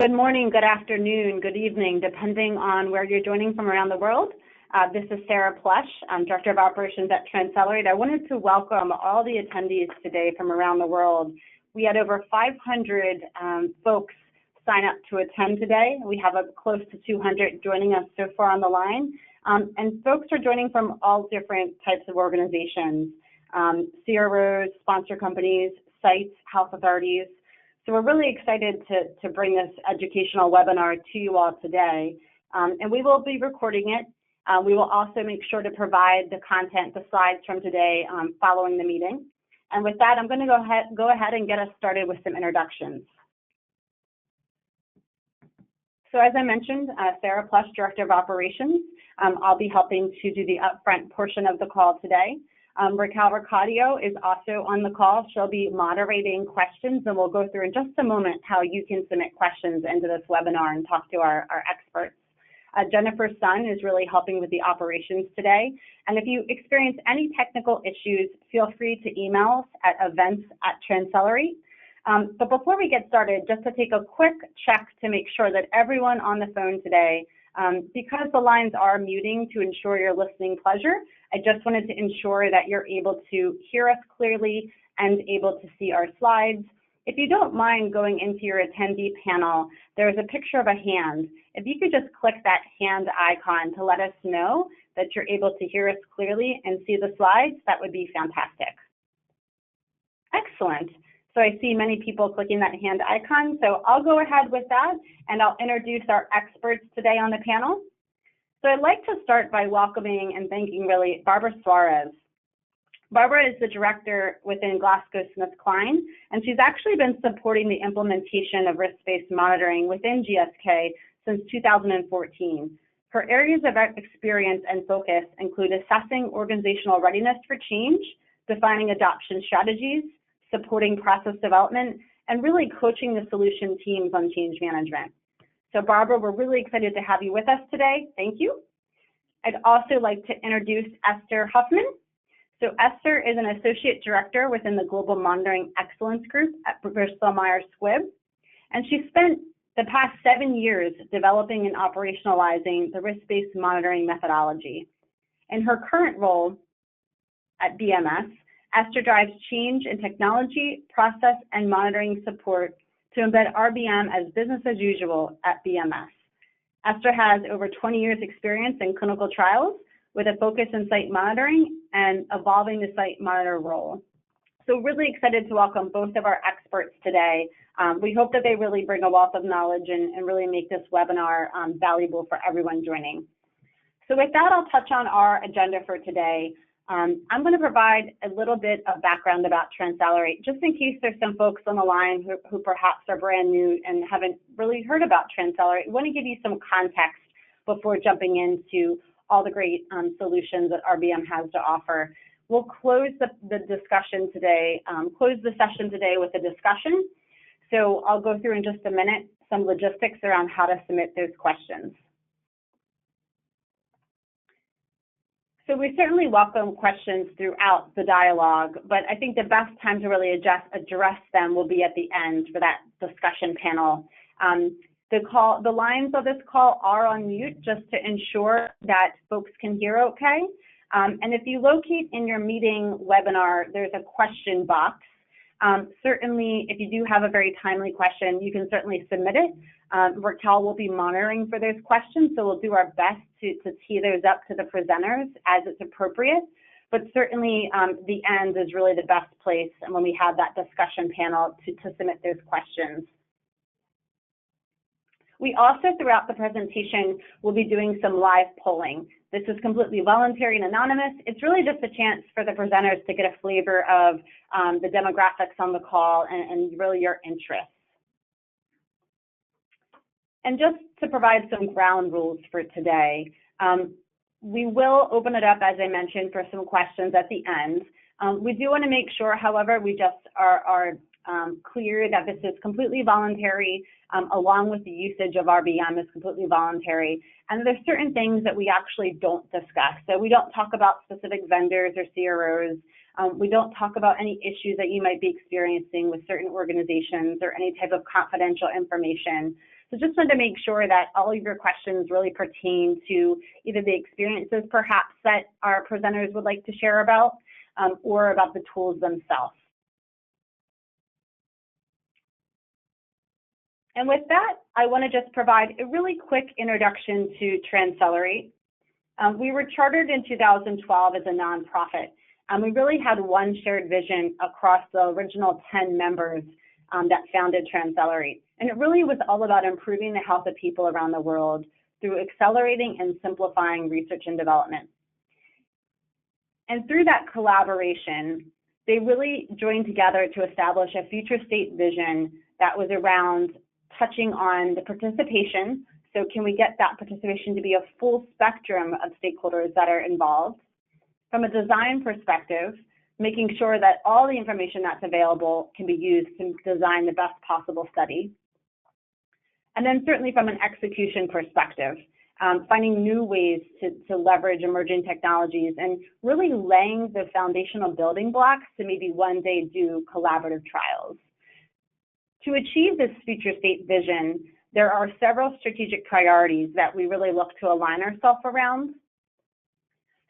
Good morning, good afternoon, good evening, depending on where you're joining from around the world. This is Sarah Plush. I'm Director of Operations at TransCelerate. I wanted to welcome all the attendees today from around the world. We had over 500 folks sign up to attend today. We have close to 200 joining us so far on the line. And folks are joining from all different types of organizations, CROs, sponsor companies, sites, health authorities. So we're really excited to bring this educational webinar to you all today. And we will be recording it. We will also make sure to provide the content, the slides from today following the meeting. And with that, I'm going to go ahead and get us started with some introductions. So as I mentioned, Sarah Plush, Director of Operations. I'll be helping to do the upfront portion of the call today. Raquel Ricadio is also on the call. She'll be moderating questions, and we'll go through in just a moment how you can submit questions into this webinar and talk to our experts. Jennifer Sun is really helping with the operations today. And if you experience any technical issues, feel free to email us at events@TransCelerate. But before we get started, just to take a quick check to make sure that everyone on the phone today, because the lines are muting to ensure your listening pleasure, I just wanted to ensure that you're able to hear us clearly and able to see our slides. If you don't mind going into your attendee panel, there's a picture of a hand. If you could just click that hand icon to let us know that you're able to hear us clearly and see the slides, that would be fantastic. Excellent. So I see many people clicking that hand icon. So I'll go ahead with that, and I'll introduce our experts today on the panel. So I'd like to start by welcoming and thanking really Barbara Suarez. Barbara is the director within GlaxoSmithKline, and she's actually been supporting the implementation of risk-based monitoring within GSK since 2014. Her areas of experience and focus include assessing organizational readiness for change, defining adoption strategies, supporting process development, and really coaching the solution teams on change management. So Barbara, we're really excited to have you with us today. Thank you. I'd also like to introduce Esther Huffman. So Esther is an associate director within the Global Monitoring Excellence Group at Bristol Myers Squibb, and she spent the past 7 years developing and operationalizing the risk-based monitoring methodology. In her current role at BMS, Esther drives change in technology, process, and monitoring support to embed RBM as business as usual at BMS. Esther has over 20 years experience in clinical trials with a focus in site monitoring and evolving the site monitor role. So really excited to welcome both of our experts today. We hope that they really bring a wealth of knowledge and really make this webinar valuable for everyone joining. So with that, I'll touch on our agenda for today. I'm going to provide a little bit of background about TransCelerate, just in case there's some folks on the line who perhaps are brand new and haven't really heard about TransCelerate. I want to give you some context before jumping into all the great solutions that RBM has to offer. We'll close the discussion today, close the session today with a discussion. So I'll go through in just a minute some logistics around how to submit those questions. So we certainly welcome questions throughout the dialogue, but I think the best time to really address them will be at the end for that discussion panel. The lines of this call are on mute just to ensure that folks can hear okay. And if you locate in your meeting webinar, there's a question box. Certainly, if you do have a very timely question, you can certainly submit it. Raquel will be monitoring for those questions, so we'll do our best to tee those up to the presenters as it's appropriate. But certainly, the end is really the best place, and when we have that discussion panel to submit those questions. We also, throughout the presentation, will be doing some live polling. This is completely voluntary and anonymous. It's really just a chance for the presenters to get a flavor of the demographics on the call and really your interests. And just to provide some ground rules for today, we will open it up, as I mentioned, for some questions at the end. We do want to make sure, however, we just are clear that this is completely voluntary, along with the usage of RBM is completely voluntary. And there's certain things that we actually don't discuss. So we don't talk about specific vendors or CROs. We don't talk about any issues that you might be experiencing with certain organizations or any type of confidential information. So just wanted to make sure that all of your questions really pertain to either the experiences perhaps that our presenters would like to share about or about the tools themselves. And with that, I want to just provide a really quick introduction to TransCelerate. We were chartered in 2012 as a nonprofit, and we really had one shared vision across the original 10 members that founded TransCelerate. And it really was all about improving the health of people around the world through accelerating and simplifying research and development. And through that collaboration, they really joined together to establish a future state vision that was around touching on the participation. So can we get that participation to be a full spectrum of stakeholders that are involved? From a design perspective, making sure that all the information that's available can be used to design the best possible study. And then certainly from an execution perspective, finding new ways to leverage emerging technologies and really laying the foundational building blocks to maybe one day do collaborative trials. To achieve this future state vision, there are several strategic priorities that we really look to align ourselves around.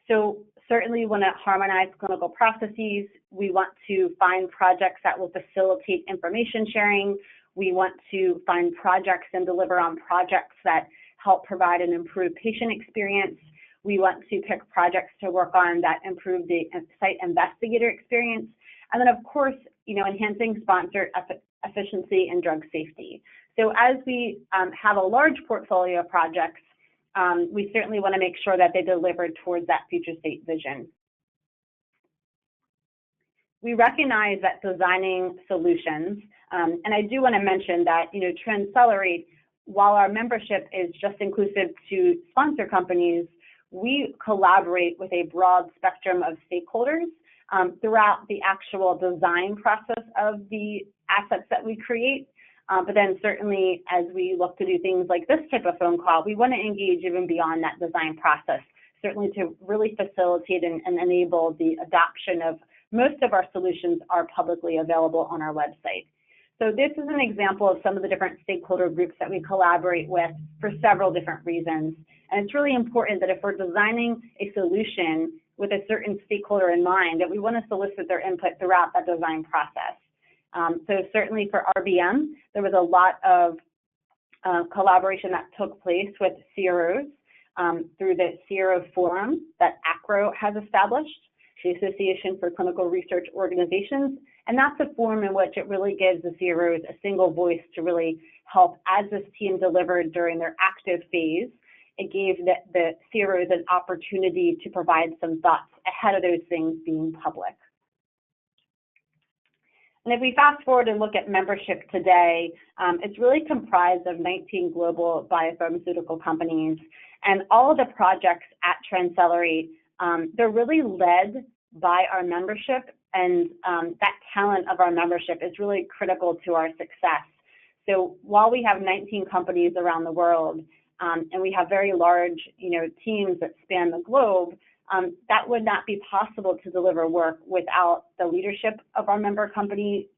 So certainly we want to harmonize clinical processes. We want to find projects that will facilitate information sharing. We want to find projects and deliver on projects that help provide an improved patient experience. We want to pick projects to work on that improve the site investigator experience. And then of course, enhancing sponsor efficiency and drug safety. So as we have a large portfolio of projects, we certainly want to make sure that they deliver towards that future state vision. We recognize that designing solutions, and I do want to mention that, TransCelerate, while our membership is just inclusive to sponsor companies, we collaborate with a broad spectrum of stakeholders throughout the actual design process of the assets that we create. But then certainly as we look to do things like this type of phone call, we want to engage even beyond that design process, certainly to really facilitate and enable the adoption of most of our solutions are publicly available on our website. So this is an example of some of the different stakeholder groups that we collaborate with for several different reasons. And it's really important that if we're designing a solution with a certain stakeholder in mind, that we want to solicit their input throughout that design process. So certainly for RBM, there was a lot of collaboration that took place with CROs through the CRO forum that ACRO has established, the Association for Clinical Research Organizations, and that's a forum in which it really gives the CROs a single voice to really help as this team delivered during their active phase. It gave the CROs an opportunity to provide some thoughts ahead of those things being public. And if we fast forward and look at membership today, it's really comprised of 19 global biopharmaceutical companies, and all of the projects at TransCelerate, they're really led by our membership, and that talent of our membership is really critical to our success. So while we have 19 companies around the world, and we have very large, teams that span the globe, that would not be possible to deliver work without the leadership of our member company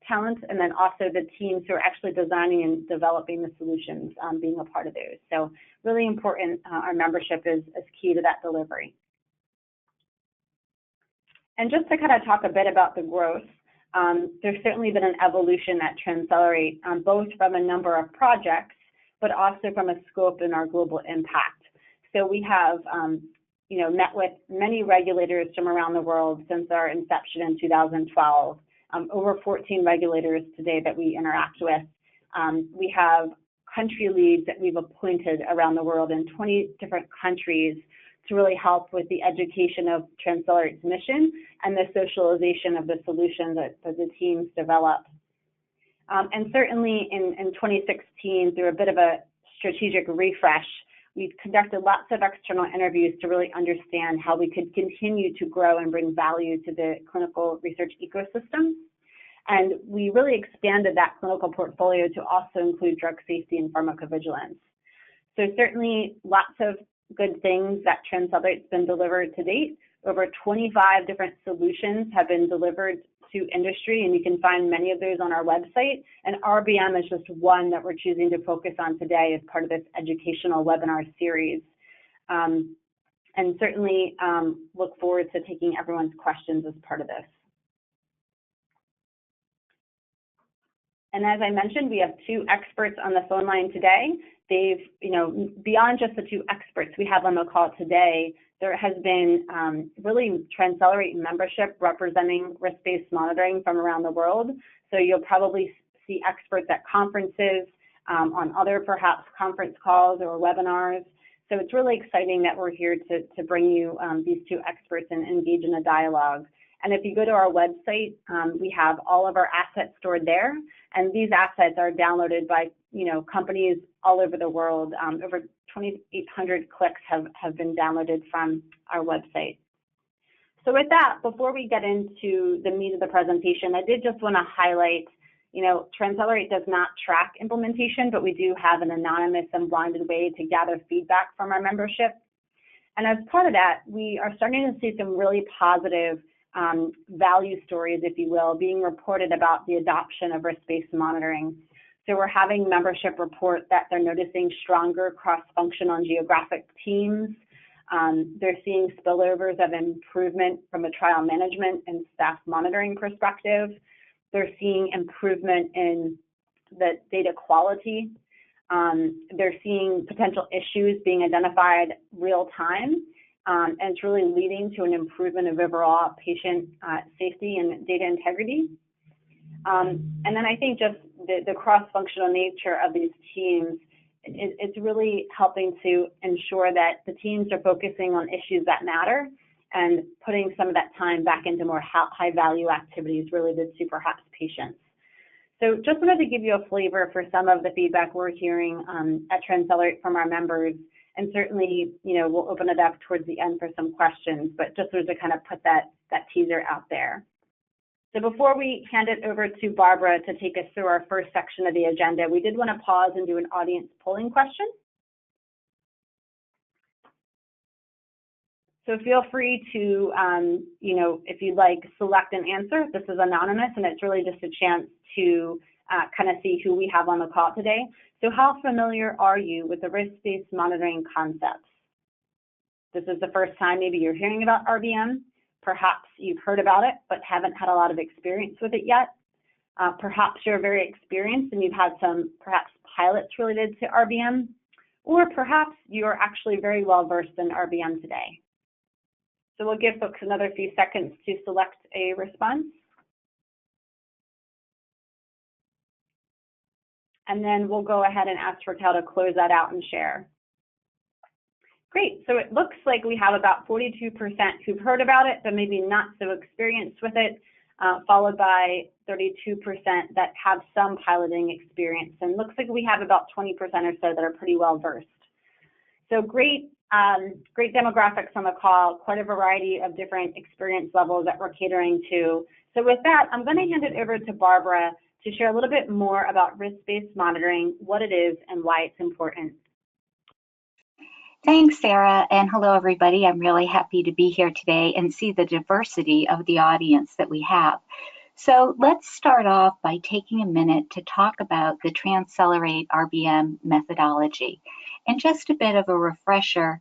talent, and then also the teams who are actually designing and developing the solutions being a part of those. So really important, our membership is key to that delivery. And just to kind of talk a bit about the growth, there's certainly been an evolution at TransCelerate, both from a number of projects, but also from a scope and our global impact. So we have met with many regulators from around the world since our inception in 2012, over 14 regulators today that we interact with. We have country leads that we've appointed around the world in 20 different countries to really help with the education of TransCelerate's mission and the socialization of the solutions that the teams develop. And certainly in 2016, through a bit of a strategic refresh, we've conducted lots of external interviews to really understand how we could continue to grow and bring value to the clinical research ecosystem. And we really expanded that clinical portfolio to also include drug safety and pharmacovigilance. So certainly lots of good things that TransCelerate's been delivered to date. Over 25 different solutions have been delivered to industry, and you can find many of those on our website. And RBM is just one that we're choosing to focus on today as part of this educational webinar series. And certainly look forward to taking everyone's questions as part of this. And as I mentioned, we have two experts on the phone line today. They've, beyond just the two experts we have on the call today, there has been really TransCelerate membership representing risk-based monitoring from around the world. So you'll probably see experts at conferences, on other perhaps conference calls or webinars. So it's really exciting that we're here to bring you these two experts and engage in a dialogue. And if you go to our website, we have all of our assets stored there, and these assets are downloaded by companies all over the world. Over 2,800 clicks have been downloaded from our website. So with that, before we get into the meat of the presentation, I did just want to highlight, TransCelerate does not track implementation, but we do have an anonymous and blinded way to gather feedback from our membership. And as part of that, we are starting to see some really positive value stories, if you will, being reported about the adoption of risk-based monitoring. So we're having membership report that they're noticing stronger cross-functional and geographic teams. They're seeing spillovers of improvement from a trial management and staff monitoring perspective. They're seeing improvement in the data quality. They're seeing potential issues being identified real time. And it's really leading to an improvement of overall patient safety and data integrity. And then I think just the cross-functional nature of these teams, it's really helping to ensure that the teams are focusing on issues that matter and putting some of that time back into more high-value activities related to perhaps patients. So just wanted to give you a flavor for some of the feedback we're hearing at TransCelerate from our members. And certainly, we'll open it up towards the end for some questions, but just to kind of put that teaser out there. So before we hand it over to Barbara to take us through our first section of the agenda, we did want to pause and do an audience polling question. So feel free to, if you'd like, select an answer. This is anonymous, and it's really just a chance to kind of see who we have on the call today. So how familiar are you with the risk-based monitoring concepts? This is the first time maybe you're hearing about RBM. Perhaps you've heard about it, but haven't had a lot of experience with it yet. Perhaps you're very experienced and you've had some perhaps pilots related to RBM, or perhaps you're actually very well versed in RBM today. So we'll give folks another few seconds to select a response. And then we'll go ahead and ask Raquel to close that out and share. Great, so it looks like we have about 42% who've heard about it, but maybe not so experienced with it, followed by 32% that have some piloting experience. And looks like we have about 20% or so that are pretty well versed. So great demographics on the call, quite a variety of different experience levels that we're catering to. So with that, I'm going to hand it over to Barbara to share a little bit more about risk-based monitoring, what it is, and why it's important. Thanks, Sarah, and hello, everybody. I'm really happy to be here today and see the diversity of the audience that we have. So let's start off by taking a minute to talk about the TransCelerate RBM methodology and just a bit of a refresher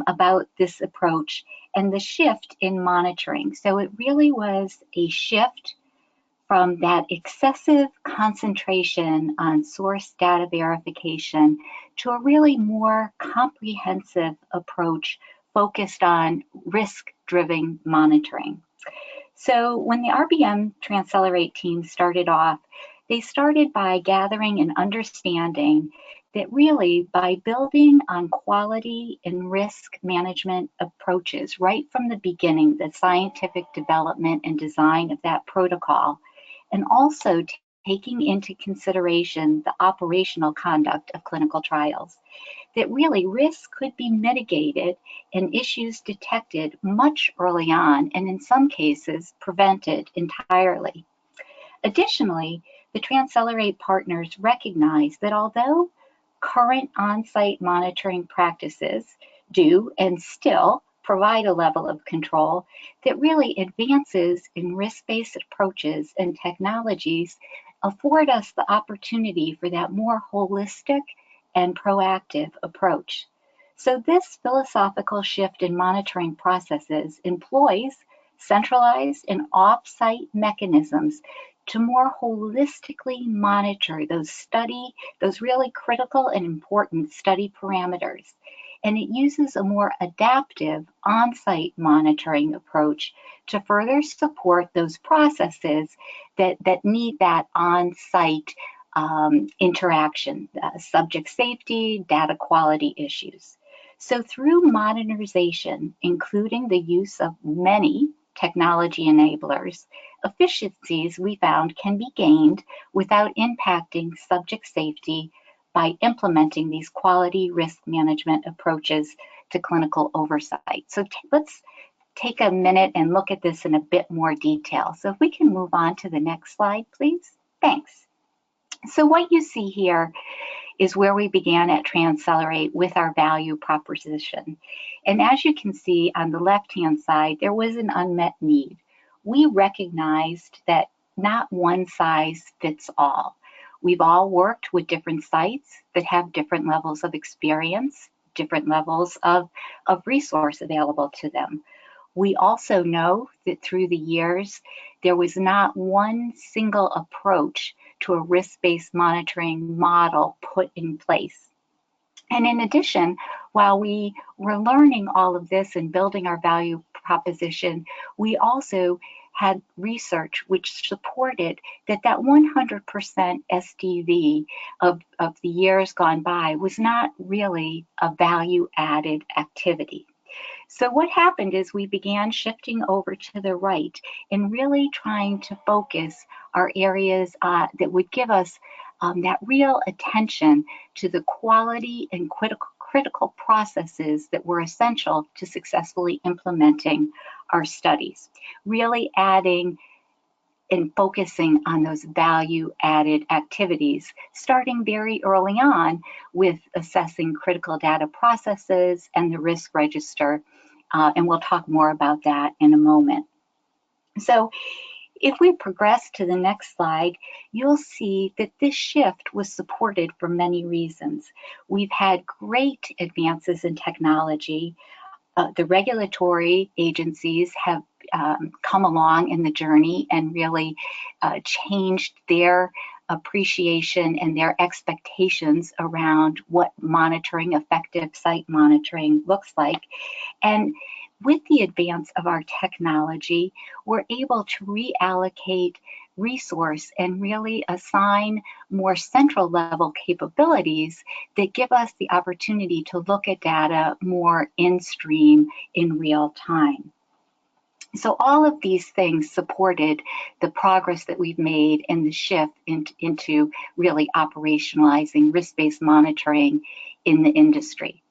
about this approach and the shift in monitoring. So it really was a shift from that excessive concentration on source data verification to a really more comprehensive approach focused on risk-driven monitoring. So when the RBM TransCelerate team started off, they started by gathering and understanding that really by building on quality and risk management approaches right from the beginning, the scientific development and design of that protocol, and also taking into consideration the operational conduct of clinical trials, that really risk could be mitigated and issues detected much early on, and in some cases prevented entirely. Additionally, the TransCelerate partners recognize that although current on-site monitoring practices do and still provide a level of control that really advances in risk-based approaches and technologies afford us the opportunity for that more holistic and proactive approach. So this philosophical shift in monitoring processes employs centralized and off-site mechanisms to more holistically monitor those really critical and important study parameters. And it uses a more adaptive on-site monitoring approach to further support those processes that need that on-site interaction, subject safety, data quality issues. So through modernization, including the use of many technology enablers, efficiencies we found can be gained without impacting subject safety by implementing these quality risk management approaches to clinical oversight. So let's take a minute and look at this in a bit more detail. So if we can move on to the next slide, please. Thanks. So what you see here is where we began at TransCelerate with our value proposition. And as you can see on the left-hand side, there was an unmet need. We recognized that not one size fits all. We've all worked with different sites that have different levels of experience, different levels of resource available to them. We also know that through the years, there was not one single approach to a risk-based monitoring model put in place. And in addition, while we were learning all of this and building our value proposition, we also had research which supported that 100% SDV of the years gone by was not really a value-added activity. So what happened is we began shifting over to the right and really trying to focus our areas that would give us that real attention to the quality and critical processes that were essential to successfully implementing our studies, really adding and focusing on those value-added activities, starting very early on with assessing critical data processes and the risk register. And we'll talk more about that in a moment. So if we progress to the next slide, you'll see that this shift was supported for many reasons. We've had great advances in technology. The regulatory agencies have come along in the journey and really changed their appreciation and their expectations around what monitoring, effective site monitoring looks like. And with the advance of our technology, we're able to reallocate resource and really assign more central level capabilities that give us the opportunity to look at data more in stream in real time. So all of these things supported the progress that we've made in the shift into really operationalizing risk-based monitoring in the industry.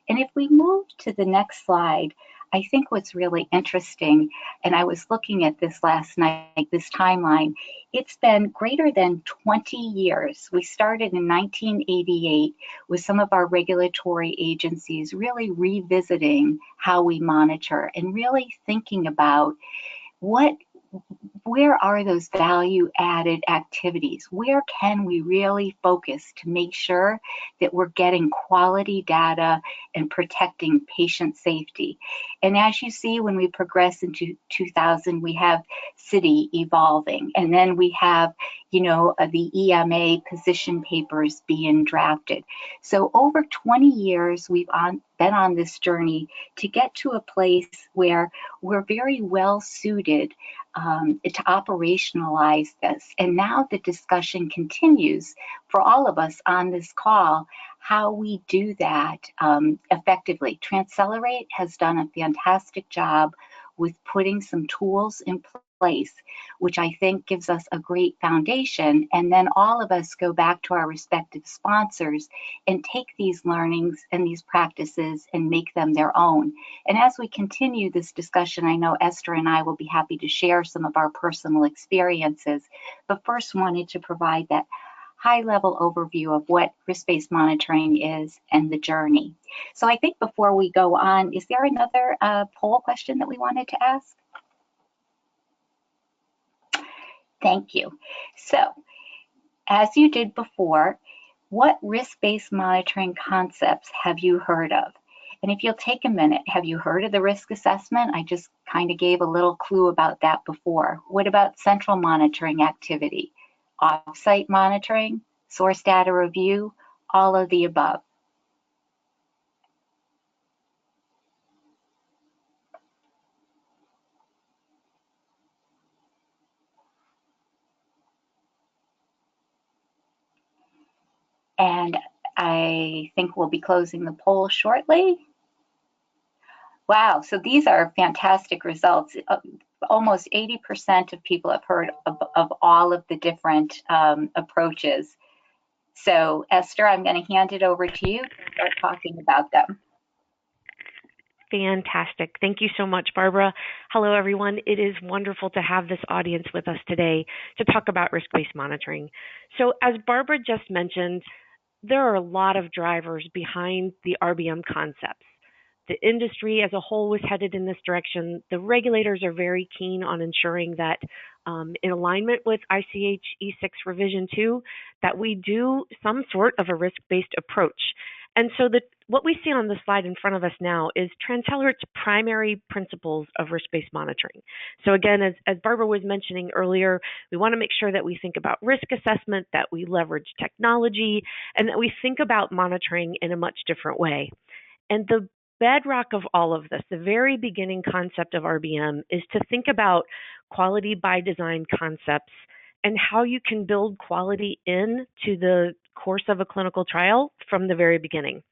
And if we move to the next slide, I think what's really interesting, and I was looking at this last night, this timeline, it's been greater than 20 years. We started in 1988 with some of our regulatory agencies really revisiting how we monitor and really thinking about where are those value-added activities? Where can we really focus to make sure that we're getting quality data and protecting patient safety? And as you see, when we progress into 2000, we have CITI evolving, and then we have, the EMA position papers being drafted. So over 20 years, we've been on this journey to get to a place where we're very well suited to operationalize this. And now the discussion continues for all of us on this call, how we do that effectively. TransCelerate has done a fantastic job with putting some tools in place, which I think gives us a great foundation. And then all of us go back to our respective sponsors and take these learnings and these practices and make them their own. And as we continue this discussion, I know Esther and I will be happy to share some of our personal experiences, but first wanted to provide that high-level overview of what risk-based monitoring is and the journey. So I think before we go on, is there another poll question that we wanted to ask? Thank you. So, as you did before, what risk-based monitoring concepts have you heard of? And if you'll take a minute, have you heard of the risk assessment? I just kind of gave a little clue about that before. What about central monitoring activity? Off-site monitoring, source data review, all of the above? And I think we'll be closing the poll shortly. Wow, so these are fantastic results. Almost 80% of people have heard of all of the different approaches. So Esther, I'm going to hand it over to you to start talking about them. Fantastic. Thank you so much, Barbara. Hello, everyone. It is wonderful to have this audience with us today to talk about risk-based monitoring. So as Barbara just mentioned, there are a lot of drivers behind the RBM concepts. The industry as a whole was headed in this direction. The regulators are very keen on ensuring that in alignment with ICH E6 Revision 2, that we do some sort of a risk-based approach. And so what we see on the slide in front of us now is TransCelerate's primary principles of risk-based monitoring. So again, as Barbara was mentioning earlier, we want to make sure that we think about risk assessment, that we leverage technology, and that we think about monitoring in a much different way. And the bedrock of all of this, the very beginning concept of RBM, is to think about quality by design concepts and how you can build quality into the course of a clinical trial from the very beginning.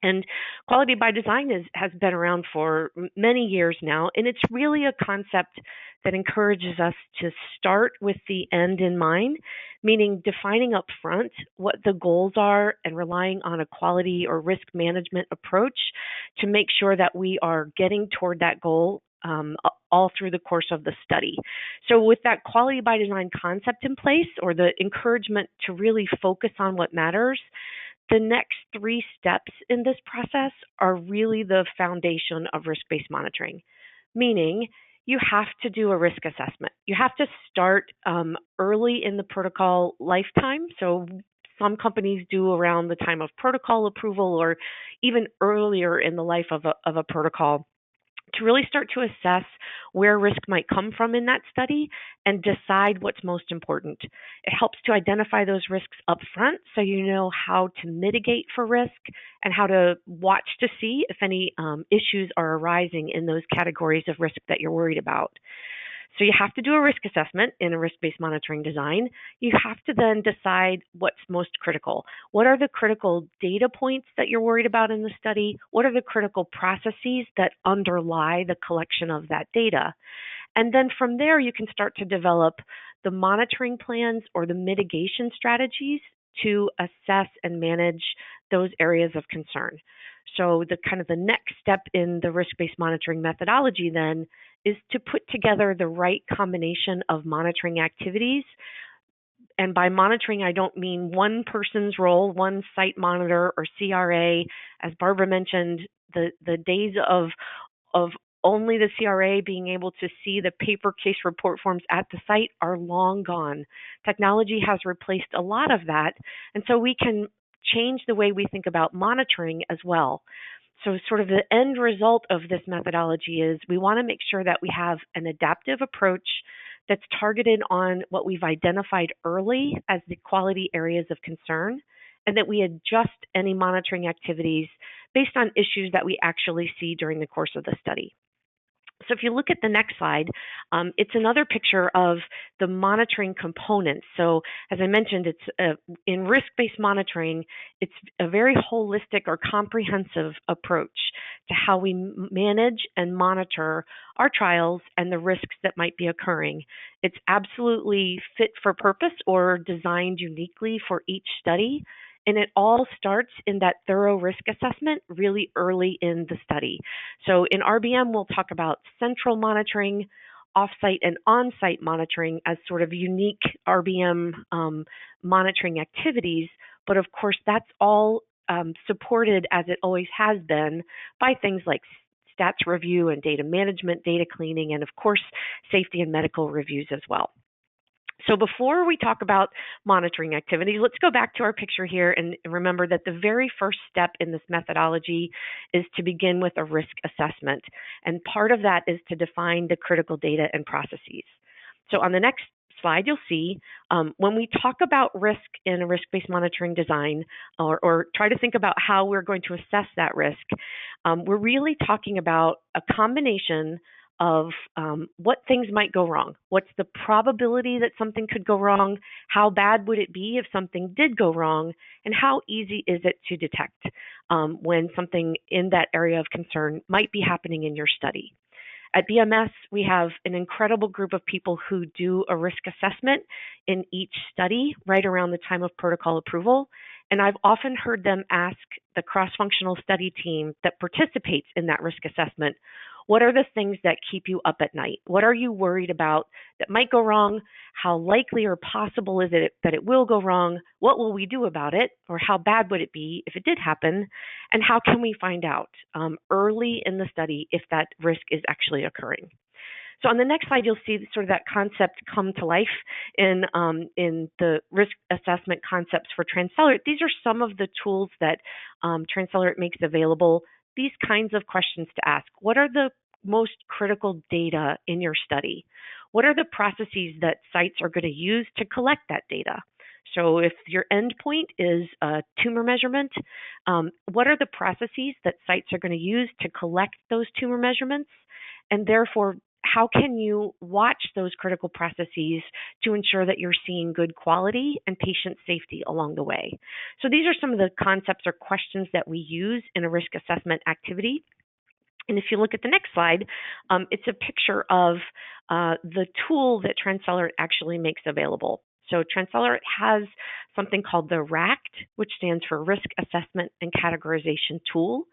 And quality by design has been around for many years now, and it's really a concept that encourages us to start with the end in mind, meaning defining up front what the goals are and relying on a quality or risk management approach to make sure that we are getting toward that goal all through the course of the study. So with that quality by design concept in place, or the encouragement to really focus on what matters, the next 3 steps in this process are really the foundation of risk-based monitoring, meaning you have to do a risk assessment. You have to start early in the protocol lifetime. So some companies do around the time of protocol approval or even earlier in the life of a protocol, to really start to assess where risk might come from in that study and decide what's most important. It helps to identify those risks up front so you know how to mitigate for risk and how to watch to see if any issues are arising in those categories of risk that you're worried about. So you have to do a risk assessment in a risk-based monitoring design. You have to then decide what's most critical. What are the critical data points that you're worried about in the study? What are the critical processes that underlie the collection of that data? And then from there, you can start to develop the monitoring plans or the mitigation strategies to assess and manage those areas of concern. So the next step in the risk-based monitoring methodology then is to put together the right combination of monitoring activities. And by monitoring, I don't mean one person's role, one site monitor or CRA. As Barbara mentioned, the days of only the CRA being able to see the paper case report forms at the site are long gone. Technology has replaced a lot of that, and so we can change the way we think about monitoring as well. So sort of the end result of this methodology is we want to make sure that we have an adaptive approach that's targeted on what we've identified early as the quality areas of concern, and that we adjust any monitoring activities based on issues that we actually see during the course of the study. So if you look at the next slide, it's another picture of the monitoring components. So as I mentioned, it's in risk-based monitoring, it's a very holistic or comprehensive approach to how we manage and monitor our trials and the risks that might be occurring. It's absolutely fit for purpose or designed uniquely for each study. And it all starts in that thorough risk assessment really early in the study. So in RBM, we'll talk about central monitoring, off-site and on-site monitoring as sort of unique RBM monitoring activities, but of course that's all supported, as it always has been, by things like stats review and data management, data cleaning, and of course safety and medical reviews as well. So before we talk about monitoring activities, let's go back to our picture here and remember that the very first step in this methodology is to begin with a risk assessment. And part of that is to define the critical data and processes. So on the next slide, you'll see when we talk about risk in a risk-based monitoring design, or try to think about how we're going to assess that risk, we're really talking about a combination of what things might go wrong. What's the probability that something could go wrong? How bad would it be if something did go wrong? And how easy is it to detect when something in that area of concern might be happening in your study? At BMS, we have an incredible group of people who do a risk assessment in each study right around the time of protocol approval. And I've often heard them ask the cross-functional study team that participates in that risk assessment, what are the things that keep you up at night? What are you worried about that might go wrong? How likely or possible is it that it will go wrong? What will we do about it? Or how bad would it be if it did happen? And how can we find out early in the study if that risk is actually occurring? So on the next slide, you'll see sort of that concept come to life in the risk assessment concepts for TransCelerate. These are some of the tools that TransCelerate makes available. These kinds of questions to ask. What are the most critical data in your study? What are the processes that sites are going to use to collect that data? So if your endpoint is a tumor measurement, what are the processes that sites are going to use to collect those tumor measurements? And therefore, how can you watch those critical processes to ensure that you're seeing good quality and patient safety along the way? So these are some of the concepts or questions that we use in a risk assessment activity. And if you look at the next slide, it's a picture of the tool that TransCelerate actually makes available. So TransCelerate has something called the RACT, which stands for Risk Assessment and Categorization Tool.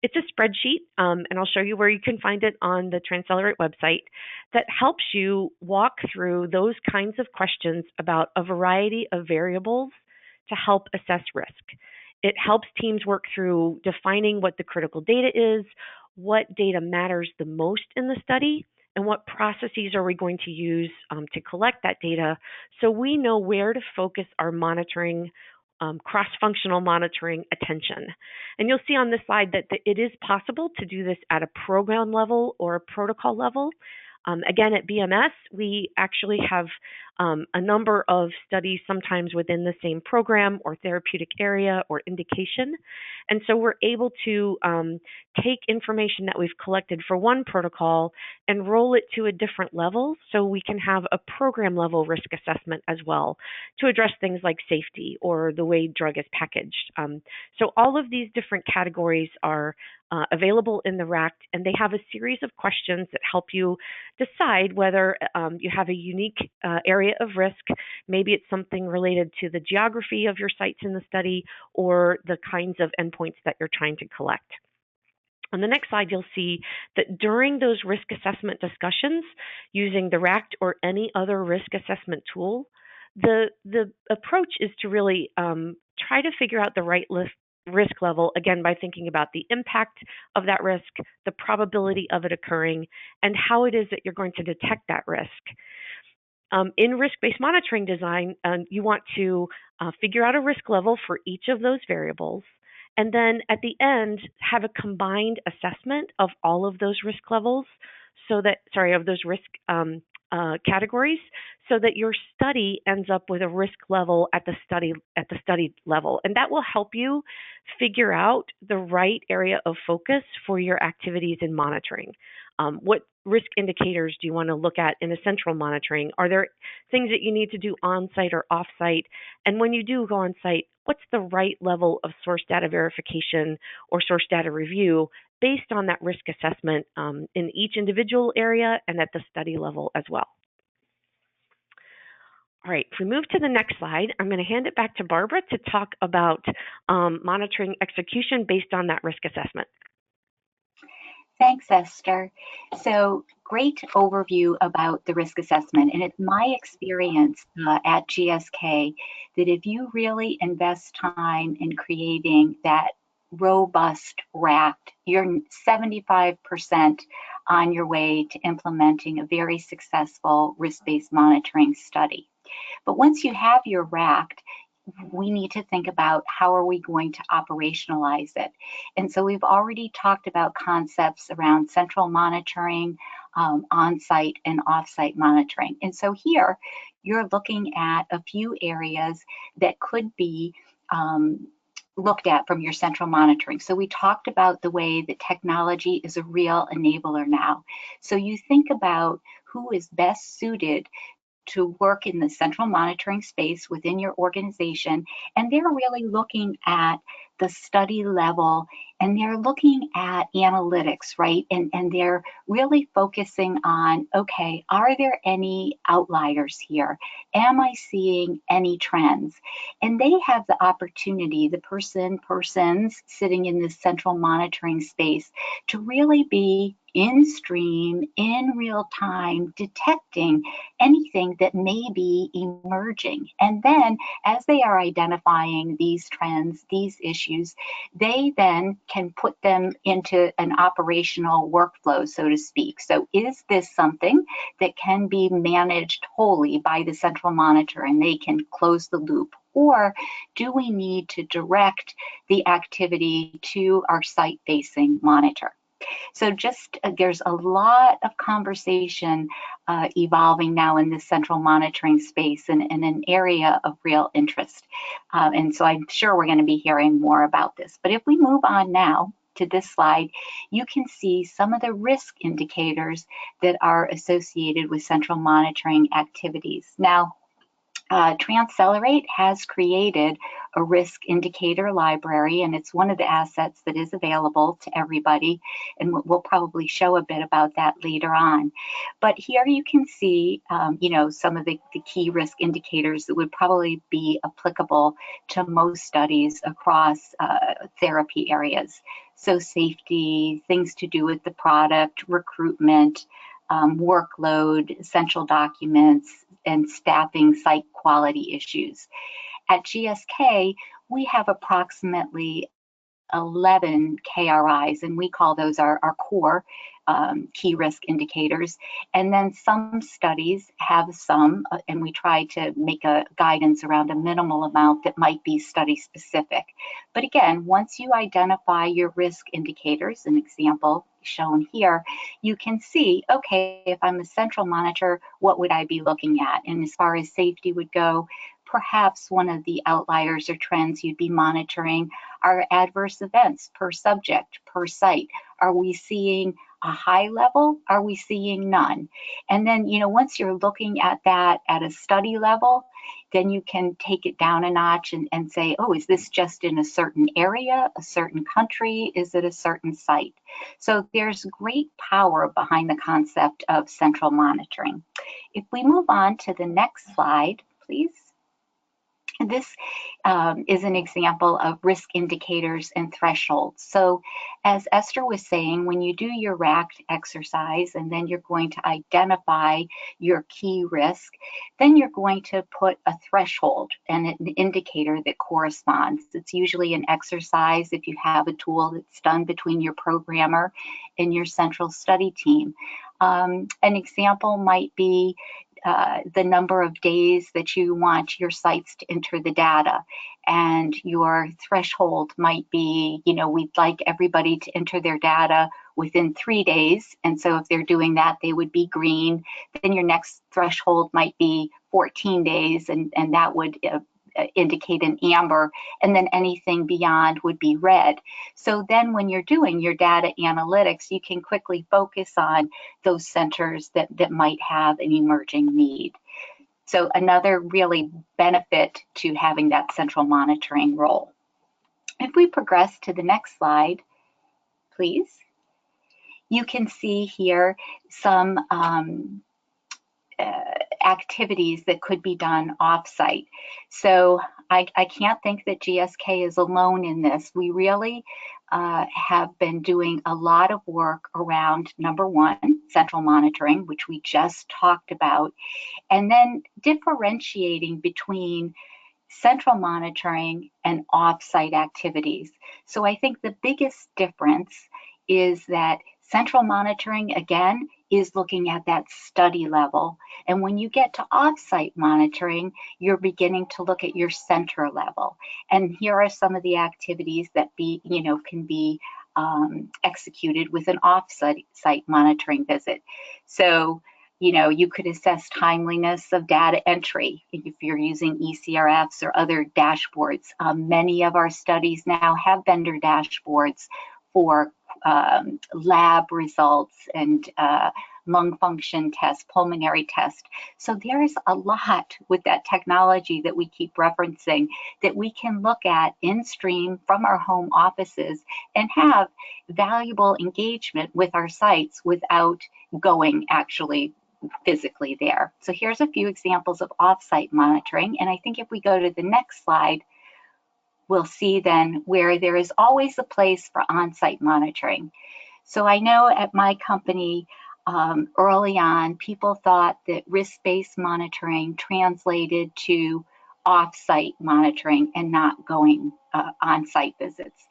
It's a spreadsheet, and I'll show you where you can find it on the TransCelerate website, that helps you walk through those kinds of questions about a variety of variables to help assess risk. It helps teams work through defining what the critical data is, what data matters the most in the study, and what processes are we going to use to collect that data so we know where to focus our monitoring, cross-functional monitoring attention. And you'll see on this slide that it is possible to do this at a program level or a protocol level. Again, at BMS, we actually have a number of studies sometimes within the same program or therapeutic area or indication. And so we're able to take information that we've collected for one protocol and roll it to a different level so we can have a program level risk assessment as well to address things like safety or the way drug is packaged. So all of these different categories are available in the RACT, and they have a series of questions that help you decide whether you have a unique area of risk. Maybe it's something related to the geography of your sites in the study or the kinds of endpoints that you're trying to collect. On the next slide, you'll see that during those risk assessment discussions, using the RACT or any other risk assessment tool, the approach is to really try to figure out the right risk level, again, by thinking about the impact of that risk, the probability of it occurring, and how it is that you're going to detect that risk. In risk-based monitoring design, you want to figure out a risk level for each of those variables, and then at the end, have a combined assessment of all of those risk levels, of those risk categories, so that your study ends up with a risk level at the study level. And that will help you figure out the right area of focus for your activities in monitoring. What risk indicators do you want to look at in a central monitoring? Are there things that you need to do on-site or off-site? And when you do go on-site, what's the right level of source data verification or source data review based on that risk assessment in each individual area and at the study level as well? All right, if we move to the next slide, I'm going to hand it back to Barbara to talk about monitoring execution based on that risk assessment. Thanks, Esther. So great overview about the risk assessment. And it's my experience at GSK that if you really invest time in creating that robust RACT, you're 75% on your way to implementing a very successful risk-based monitoring study. But once you have your RACT, we need to think about how are we going to operationalize it. And so we've already talked about concepts around central monitoring, on-site and off-site monitoring. And so here you're looking at a few areas that could be looked at from your central monitoring. So we talked about the way that technology is a real enabler now. So you think about who is best suited to work in the central monitoring space within your organization, and they're really looking at the study level, and they're looking at analytics, right? And they're really focusing on, okay, are there any outliers here? Am I seeing any trends? And they have the opportunity, the persons sitting in this central monitoring space, to really be in stream, in real time, detecting anything that may be emerging. And then as they are identifying these trends, these issues, they then can put them into an operational workflow, so to speak. So is this something that can be managed wholly by the central monitor and they can close the loop? Or do we need to direct the activity to our site-facing monitor? So just there's a lot of conversation evolving now in this central monitoring space and an area of real interest. And so I'm sure we're going to be hearing more about this. But if we move on now to this slide, you can see some of the risk indicators that are associated with central monitoring activities. Now, TransCelerate has created a risk indicator library, and it's one of the assets that is available to everybody, and we'll probably show a bit about that later on. But here you can see, some of the key risk indicators that would probably be applicable to most studies across therapy areas. So safety, things to do with the product, recruitment, workload, essential documents, and staffing site quality issues. At GSK, we have approximately 11 KRIs, and we call those our core key risk indicators. And then some studies have some, and we try to make a guidance around a minimal amount that might be study specific. But again, once you identify your risk indicators, an example shown here, you can see, okay, if I'm a central monitor, what would I be looking at? And as far as safety would go, perhaps one of the outliers or trends you'd be monitoring are adverse events per subject, per site. Are we seeing a high level? Are we seeing none? And then, once you're looking at that at a study level, then you can take it down a notch and say, oh, is this just in a certain area, a certain country? Is it a certain site? So there's great power behind the concept of central monitoring. If we move on to the next slide, please. This is an example of risk indicators and thresholds. So as Esther was saying, when you do your RACT exercise and then you're going to identify your key risk, then you're going to put a threshold and an indicator that corresponds. It's usually an exercise if you have a tool that's done between your programmer and your central study team. An example might be the number of days that you want your sites to enter the data. And your threshold might be, we'd like everybody to enter their data within 3 days. And so if they're doing that, they would be green. Then your next threshold might be 14 days, and that would indicate an amber, and then anything beyond would be red. So then when you're doing your data analytics, you can quickly focus on those centers that might have an emerging need. So another really benefit to having that central monitoring role. If we progress to the next slide, please, you can see here some activities that could be done off-site. So I can't think that GSK is alone in this. We really have been doing a lot of work around, number one, central monitoring, which we just talked about, and then differentiating between central monitoring and off-site activities. So I think the biggest difference is that central monitoring, again, is looking at that study level. And when you get to off-site monitoring, you're beginning to look at your center level. And here are some of the activities that can be executed with an off-site monitoring visit. So, you could assess timeliness of data entry if you're using ECRFs or other dashboards. Many of our studies now have vendor dashboards for lab results and lung function tests, pulmonary tests. So there's a lot with that technology that we keep referencing that we can look at in stream from our home offices and have valuable engagement with our sites without going actually physically there. So here's a few examples of off-site monitoring. And I think if we go to the next slide, we'll see then where there is always a place for on-site monitoring. So I know at my company, early on, people thought that risk-based monitoring translated to off-site monitoring and not going on-site visits.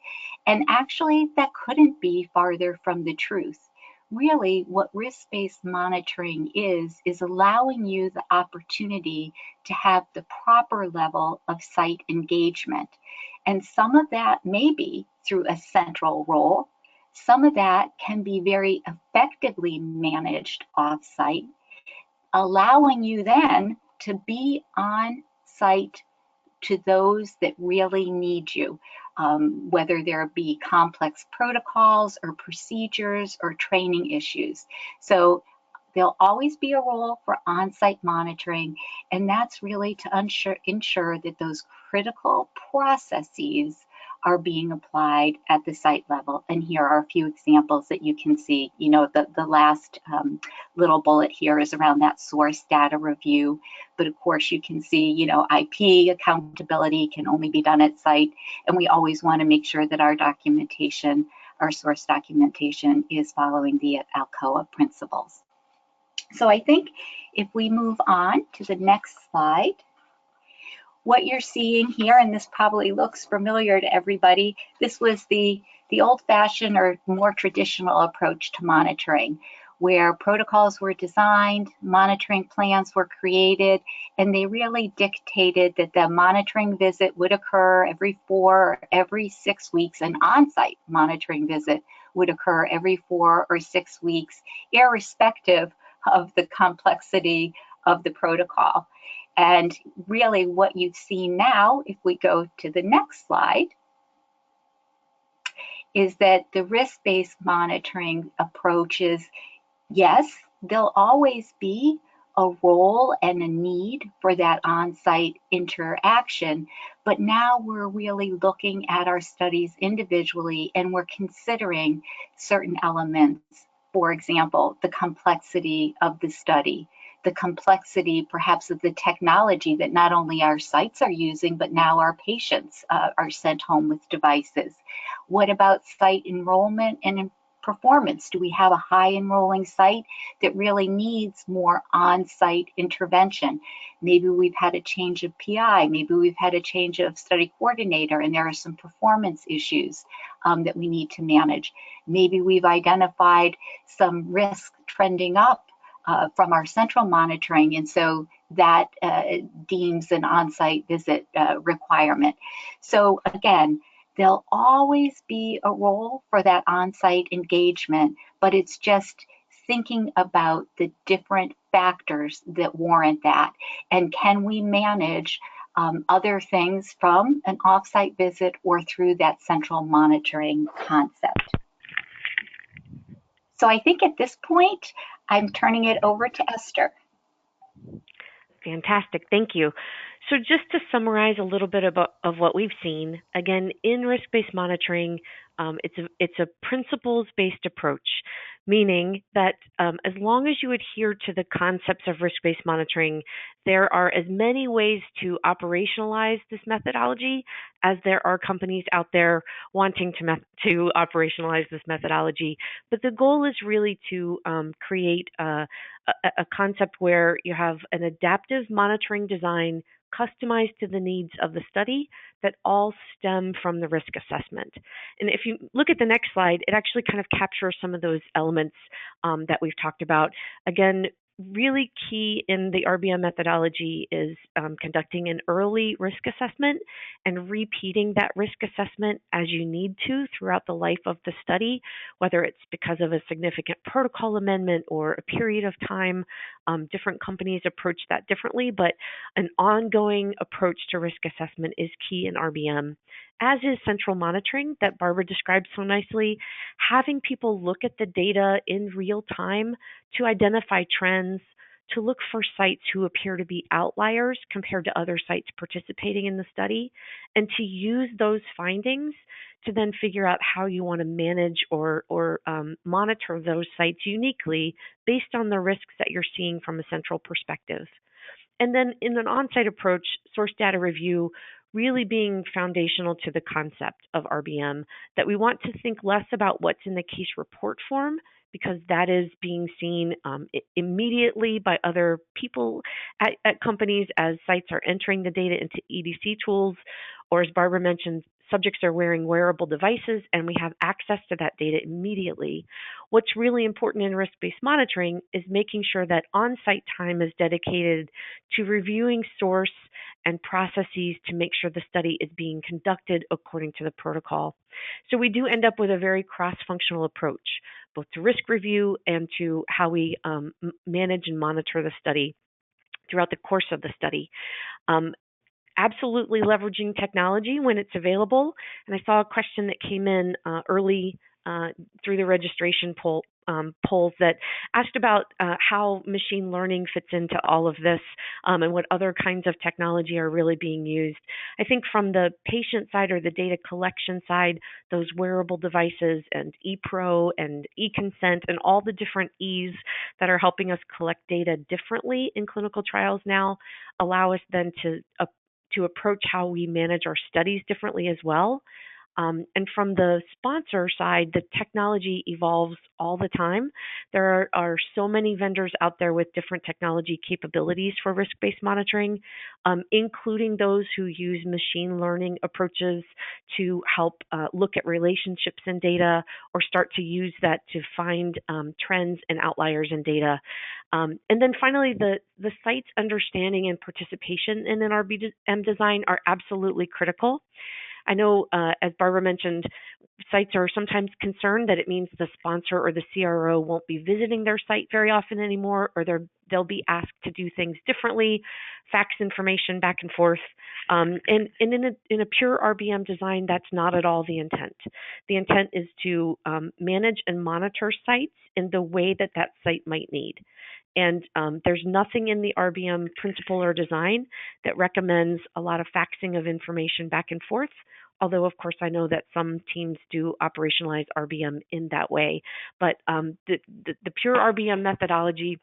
And actually, that couldn't be farther from the truth. Really, what risk-based monitoring is allowing you the opportunity to have the proper level of site engagement. And some of that may be through a central role. Some of that can be very effectively managed off-site, allowing you then to be on site to those that really need you, whether there be complex protocols or procedures or training issues. So there'll always be a role for on-site monitoring, and that's really to ensure that those critical processes are being applied at the site level. And here are a few examples that you can see. The last little bullet here is around that source data review. But of course, you can see, IP accountability can only be done at site. And we always want to make sure that our documentation, our source documentation, is following the ALCOA principles. So I think if we move on to the next slide, what you're seeing here, and this probably looks familiar to everybody, this was the old-fashioned or more traditional approach to monitoring, where protocols were designed, monitoring plans were created, and they really dictated that the monitoring visit would occur every 4 or every 6 weeks. An on-site monitoring visit would occur every 4 or 6 weeks, irrespective of the complexity of the protocol. And really what you've seen now, if we go to the next slide, is that the risk-based monitoring approaches, yes, there'll always be a role and a need for that on-site interaction, but now we're really looking at our studies individually and we're considering certain elements. For example, the complexity of the study, the complexity perhaps of the technology that not only our sites are using, but now our patients are sent home with devices. What about site enrollment and performance? Do we have a high enrolling site that really needs more on-site intervention? Maybe we've had a change of PI, maybe we've had a change of study coordinator, and there are some performance issues that we need to manage. Maybe we've identified some risk trending up from our central monitoring, and so that deems an on-site visit requirement. So again, there'll always be a role for that on-site engagement, but it's just thinking about the different factors that warrant that, and can we manage other things from an off-site visit or through that central monitoring concept. So I think at this point, I'm turning it over to Esther. Fantastic, thank you. So just to summarize a little bit of what we've seen, again, in risk-based monitoring, it's a principles-based approach. meaning that as long as you adhere to the concepts of risk-based monitoring, there are as many ways to operationalize this methodology as there are companies out there wanting to operationalize this methodology. But the goal is really to create a concept where you have an adaptive monitoring design customized to the needs of the study that all stem from the risk assessment. And if you look at the next slide, it actually kind of captures some of those elements that we've talked about. Again, really key in the RBM methodology is conducting an early risk assessment and repeating that risk assessment as you need to throughout the life of the study, whether it's because of a significant protocol amendment or a period of time. Different companies approach that differently, but an ongoing approach to risk assessment is key in RBM, as is central monitoring that Barbara described so nicely. Having people look at the data in real time to identify trends, to look for sites who appear to be outliers compared to other sites participating in the study, and to use those findings to then figure out how you want to manage or monitor those sites uniquely based on the risks that you're seeing from a central perspective. And then in an on-site approach, source data review really being foundational to the concept of RBM, that we want to think less about what's in the case report form, because that is being seen immediately by other people at companies as sites are entering the data into EDC tools, or as Barbara mentioned, subjects are wearing wearable devices and we have access to that data immediately. What's really important in risk-based monitoring is making sure that on-site time is dedicated to reviewing source and processes to make sure the study is being conducted according to the protocol. So we do end up with a very cross-functional approach, both to risk review and to how we manage and monitor the study throughout the course of the study. Absolutely leveraging technology when it's available. And I saw a question that came in early through the registration polls that asked about how machine learning fits into all of this and what other kinds of technology are really being used. I think from the patient side or the data collection side, those wearable devices and ePro and eConsent and all the different E's that are helping us collect data differently in clinical trials now allow us then to approach how we manage our studies differently as well. And from the sponsor side, the technology evolves all the time. There are so many vendors out there with different technology capabilities for risk-based monitoring, including those who use machine learning approaches to help look at relationships in data or start to use that to find trends and outliers in data. And then finally, the site's understanding and participation in an RBM design are absolutely critical. I know, as Barbara mentioned, sites are sometimes concerned that it means the sponsor or the CRO won't be visiting their site very often anymore, or they'll be asked to do things differently, fax information back and forth. And in a pure RBM design, that's not at all the intent. The intent is to manage and monitor sites in the way that that site might need. And there's nothing in the RBM principle or design that recommends a lot of faxing of information back and forth, although, of course, I know that some teams do operationalize RBM in that way. But the pure RBM methodology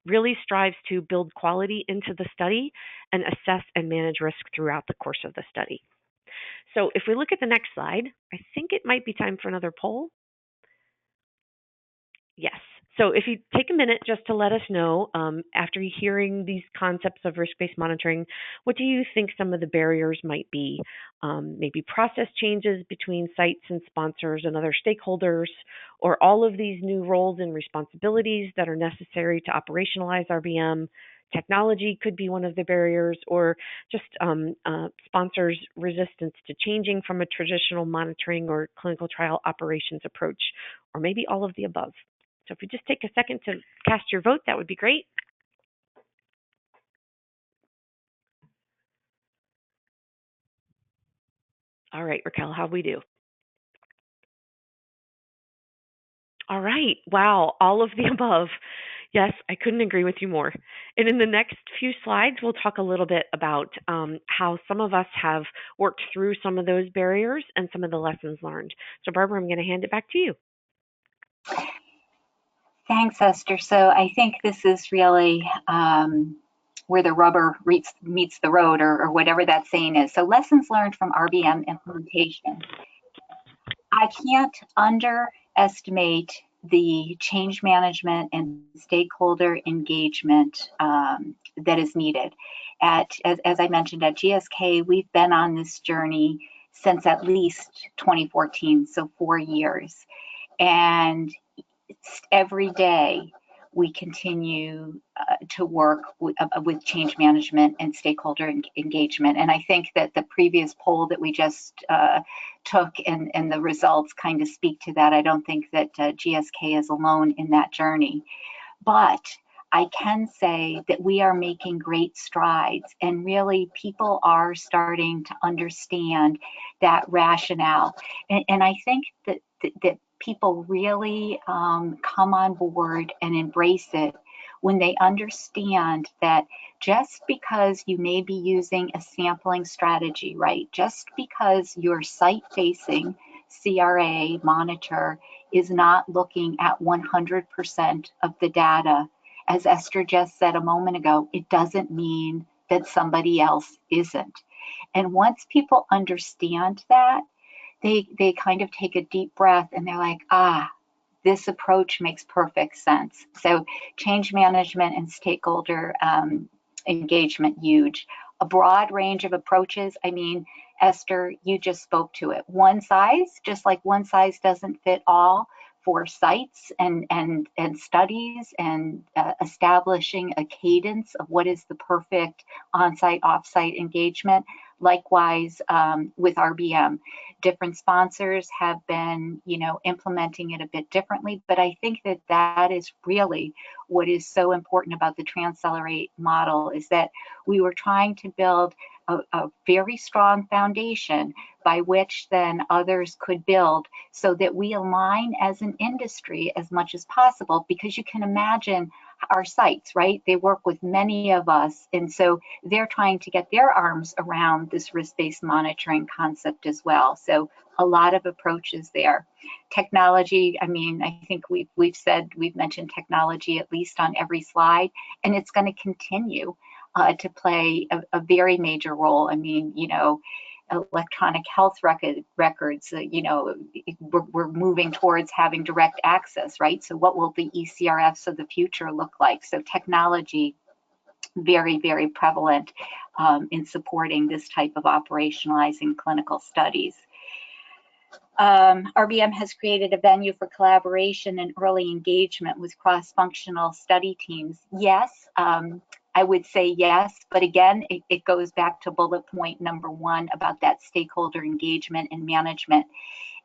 really strives to build quality into the study and assess and manage risk throughout the course of the study. So if we look at the next slide, I think it might be time for another poll. Yes. So if you take a minute just to let us know, after hearing these concepts of risk-based monitoring, what do you think some of the barriers might be? Maybe process changes between sites and sponsors and other stakeholders, or all of these new roles and responsibilities that are necessary to operationalize RBM. Technology could be one of the barriers, or just sponsors' resistance to changing from a traditional monitoring or clinical trial operations approach, or maybe all of the above. So if you just take a second to cast your vote, that would be great. All right, Raquel, how'd we do? All right. Wow, all of the above. Yes, I couldn't agree with you more. And in the next few slides, we'll talk a little bit about how some of us have worked through some of those barriers and some of the lessons learned. So Barbara, I'm going to hand it back to you. Thanks, Esther. So I think this is really where the rubber meets the road, or whatever that saying is. So lessons learned from RBM implementation. I can't underestimate the change management and stakeholder engagement that is needed. As I mentioned, at GSK, we've been on this journey since at least 2014, so 4 years. And every day we continue to work with change management and stakeholder engagement. And I think that the previous poll that we just took and the results kind of speak to that. I don't think that GSK is alone in that journey. But I can say that we are making great strides, and really people are starting to understand that rationale. And I think that people really come on board and embrace it when they understand that just because you may be using a sampling strategy, right? Just because your site-facing CRA monitor is not looking at 100% of the data, as Esther just said a moment ago, it doesn't mean that somebody else isn't. And once people understand that, they kind of take a deep breath and they're like, this approach makes perfect sense. So change management and stakeholder engagement, huge. A broad range of approaches. I mean, Esther, you just spoke to it. One size, just like one size doesn't fit all for sites and studies and establishing a cadence of what is the perfect on-site, off-site engagement. Likewise, with RBM, different sponsors have been, implementing it a bit differently, but I think that that is really what is so important about the TransCelerate model, is that we were trying to build a very strong foundation by which then others could build, so that we align as an industry as much as possible, because you can imagine our sites, right? They work with many of us, and so they're trying to get their arms around this risk-based monitoring concept as well. So a lot of approaches there. Technology, I mean, I think we've mentioned technology at least on every slide, and it's going to continue to play a very major role. I mean, electronic health records, we're moving towards having direct access, right? So what will the ECRFs of the future look like? So technology, very, very prevalent in supporting this type of operationalizing clinical studies. RBM has created a venue for collaboration and early engagement with cross-functional study teams. Yes, I would say yes, but again, it goes back to bullet point number 1 about that stakeholder engagement and management,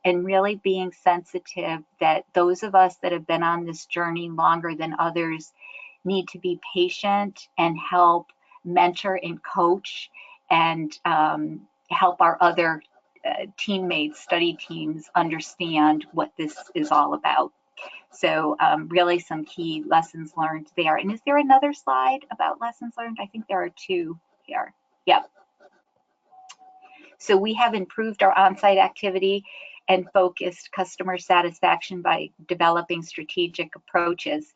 and really being sensitive that those of us that have been on this journey longer than others need to be patient and help mentor and coach and help our other teammates, study teams, understand what this is all about. So really some key lessons learned there. And is there another slide about lessons learned? I think there are 2 here. Yep. So we have improved our on-site activity and focused customer satisfaction by developing strategic approaches.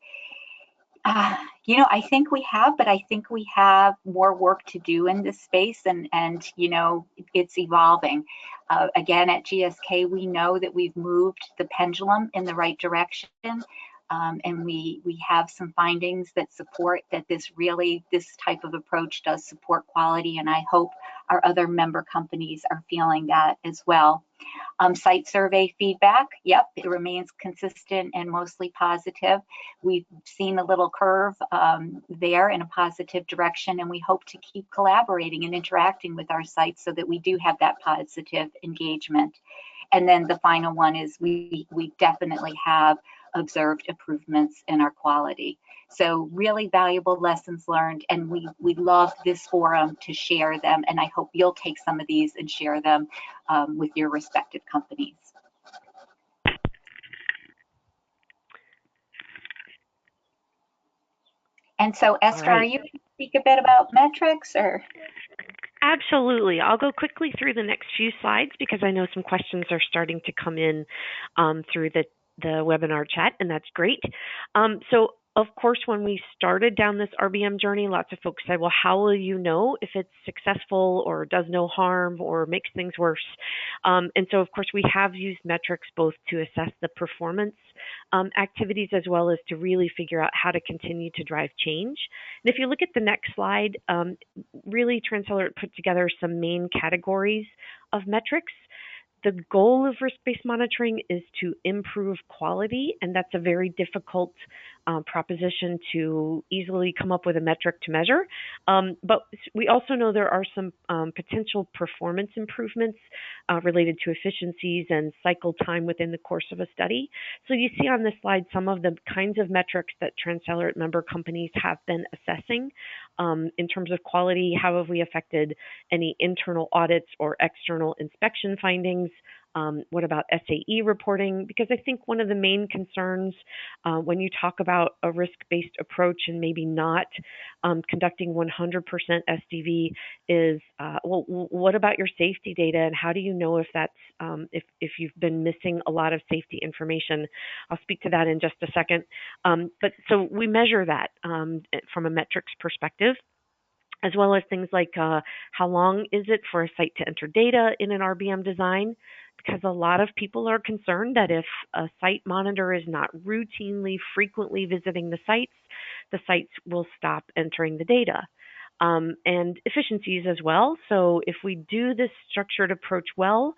I think we have, but I think we have more work to do in this space, and it's evolving. Again, at GSK, we know that we've moved the pendulum in the right direction, and we have some findings that support that this type of approach does support quality, and I hope our other member companies are feeling that as well. Site survey feedback, yep, it remains consistent and mostly positive. We've seen a little curve there in a positive direction, and we hope to keep collaborating and interacting with our sites so that we do have that positive engagement. And then the final one is we definitely have observed improvements in our quality. So really valuable lessons learned, and we love this forum to share them, and I hope you'll take some of these and share them with your respective companies. And so, Esther, right. Are you going to speak a bit about metrics, or? Absolutely. I'll go quickly through the next few slides because I know some questions are starting to come in through the webinar chat, and that's great. So of course, when we started down this RBM journey, lots of folks said, well, how will you know if it's successful or does no harm or makes things worse? And so, of course, we have used metrics both to assess the performance activities as well as to really figure out how to continue to drive change. And if you look at the next slide, really TransCelerate put together some main categories of metrics. The goal of risk-based monitoring is to improve quality, and that's a very difficult proposition to easily come up with a metric to measure. But we also know there are some potential performance improvements related to efficiencies and cycle time within the course of a study. So you see on this slide some of the kinds of metrics that TransCelerate member companies have been assessing in terms of quality. How have we affected any internal audits or external inspection findings? What about SAE reporting? Because I think one of the main concerns when you talk about a risk-based approach and maybe not conducting 100% SDV is, well, what about your safety data, and how do you know if that's if you've been missing a lot of safety information? I'll speak to that in just a second. But so we measure that from a metrics perspective, as well as things like how long is it for a site to enter data in an RBM design? Because a lot of people are concerned that if a site monitor is not routinely, frequently visiting the sites will stop entering the data. And efficiencies as well. So if we do this structured approach well,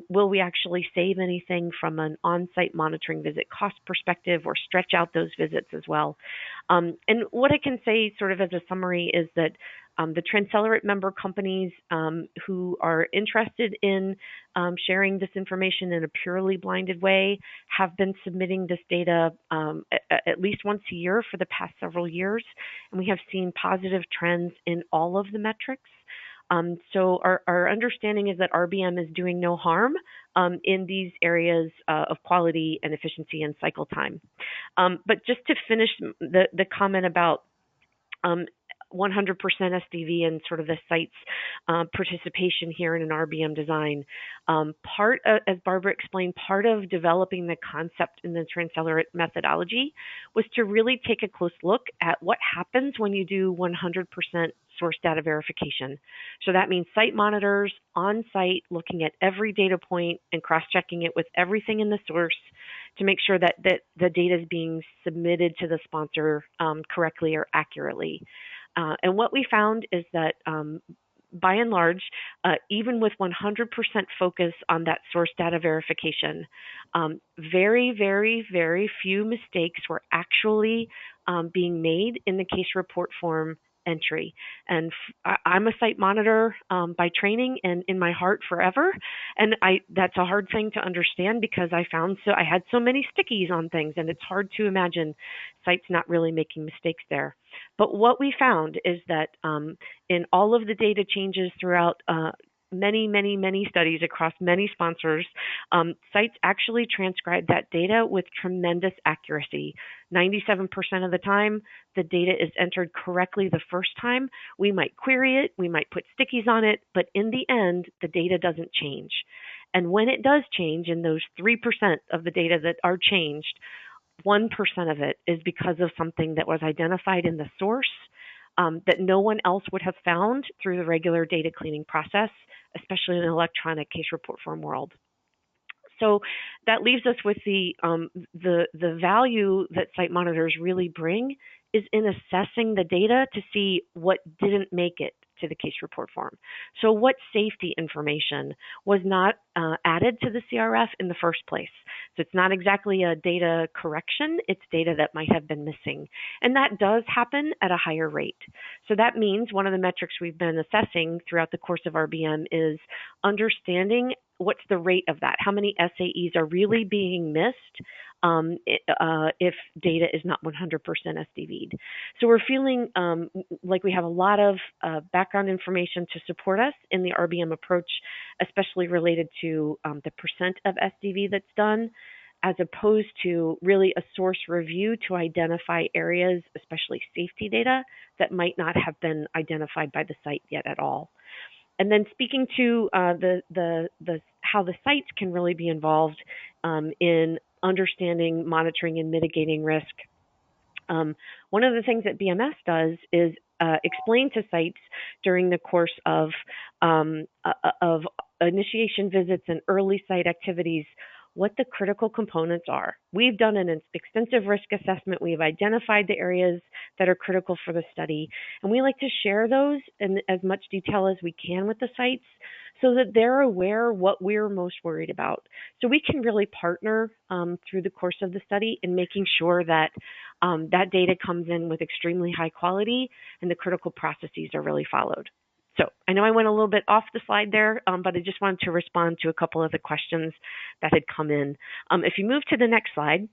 will we actually save anything from an on-site monitoring visit cost perspective or stretch out those visits as well? And what I can say sort of as a summary is that the TransCelerate member companies who are interested in sharing this information in a purely blinded way have been submitting this data at least once a year for the past several years, and we have seen positive trends in all of the metrics. So our understanding is that RBM is doing no harm in these areas of quality and efficiency and cycle time. But just to finish the comment about 100% SDV and sort of the site's participation here in an RBM design. As Barbara explained, part of developing the concept in the TransCelerate methodology was to really take a close look at what happens when you do 100% source data verification. So that means site monitors on site looking at every data point and cross-checking it with everything in the source to make sure that the data is being submitted to the sponsor correctly or accurately. And what we found is that by and large, even with 100% focus on that source data verification, very, very, very few mistakes were actually being made in the case report form entry. And I'm a site monitor by training and in my heart forever. And that's a hard thing to understand because I had so many stickies on things, and it's hard to imagine sites not really making mistakes there. But what we found is that in all of the data changes throughout many, many, many studies across many sponsors, sites actually transcribe that data with tremendous accuracy. 97% of the time, the data is entered correctly the first time. We might query it, we might put stickies on it, but in the end, the data doesn't change. And when it does change, in those 3% of the data that are changed, 1% of it is because of something that was identified in the source that no one else would have found through the regular data cleaning process, especially in an electronic case report form world. So that leaves us with the value that site monitors really bring is in assessing the data to see what didn't make it to the case report form. So what safety information was not added to the CRF in the first place? So it's not exactly a data correction, it's data that might have been missing. And that does happen at a higher rate. So that means one of the metrics we've been assessing throughout the course of RBM is understanding what's the rate of that? How many SAEs are really being missed if data is not 100% SDV'd? So we're feeling like we have a lot of background information to support us in the RBM approach, especially related to the percent of SDV that's done, as opposed to really a source review to identify areas, especially safety data, that might not have been identified by the site yet at all. And then speaking to how the sites can really be involved in understanding, monitoring, and mitigating risk. One of the things that BMS does is explain to sites during the course of initiation visits and early site activities what the critical components are. We've done an extensive risk assessment. We've identified the areas that are critical for the study, and we like to share those in as much detail as we can with the sites so that they're aware what we're most worried about. So we can really partner through the course of the study in making sure that that data comes in with extremely high quality and the critical processes are really followed. So I know I went a little bit off the slide there, but I just wanted to respond to a couple of the questions that had come in. If you move to the next slide,